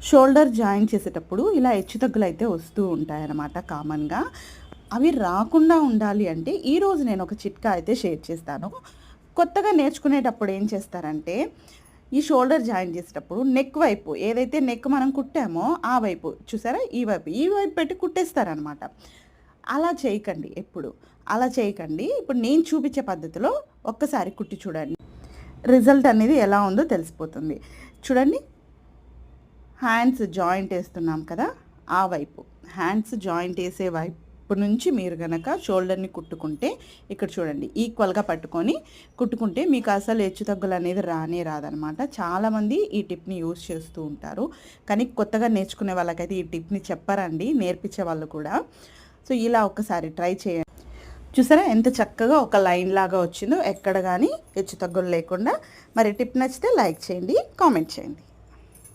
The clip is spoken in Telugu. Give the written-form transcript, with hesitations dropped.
షోల్డర్ జాయిన్ చేసేటప్పుడు ఇలా హెచ్చుతగ్గులు అయితే వస్తూ ఉంటాయన్నమాట కామన్గా. అవి రాకుండా ఉండాలి అంటే ఈరోజు నేను ఒక చిట్కా అయితే షేర్ చేస్తాను. కొత్తగా నేర్చుకునేటప్పుడు ఏం చేస్తారంటే ఈ షోల్డర్ జాయిన్ చేసేటప్పుడు నెక్ వైపు ఏదైతే నెక్ మనం కుట్టామో ఆ వైపు చూసారా, ఈ వైపు పెట్టి కుట్టేస్తారనమాట. అలా చేయకండి ఎప్పుడు. అలా చేయకండి. ఇప్పుడు నేను చూపించే పద్ధతిలో ఒక్కసారి కుట్టి చూడండి. రిజల్ట్ అనేది ఎలా ఉందో తెలిసిపోతుంది. చూడండి, హ్యాండ్స్ జాయింట్ వేస్తున్నాం కదా, ఆ వైపు హ్యాండ్స్ జాయింట్ వేసే వైపు నుంచి మీరు కనుక షోల్డర్ని కుట్టుకుంటే ఇక్కడ చూడండి ఈక్వల్గా పట్టుకొని కుట్టుకుంటే మీకు అసలు హెచ్చుతగ్గులు అనేది రానే రాదనమాట. చాలామంది ఈ టిప్ని యూజ్ చేస్తూ ఉంటారు, కానీ కొత్తగా నేర్చుకునే వాళ్ళకైతే ఈ టిప్ని చెప్పరండి, నేర్పించే వాళ్ళు కూడా. సో ఇలా ఒకసారి ట్రై చేయండి. చూసారా ఎంత చక్కగా ఒక లైన్ లాగా వచ్చిందో, ఎక్కడ కానీ హెచ్చుతగ్గులు లేకుండా. మరి టిప్ నచ్చితే లైక్ చేయండి, కామెంట్ చేయండి.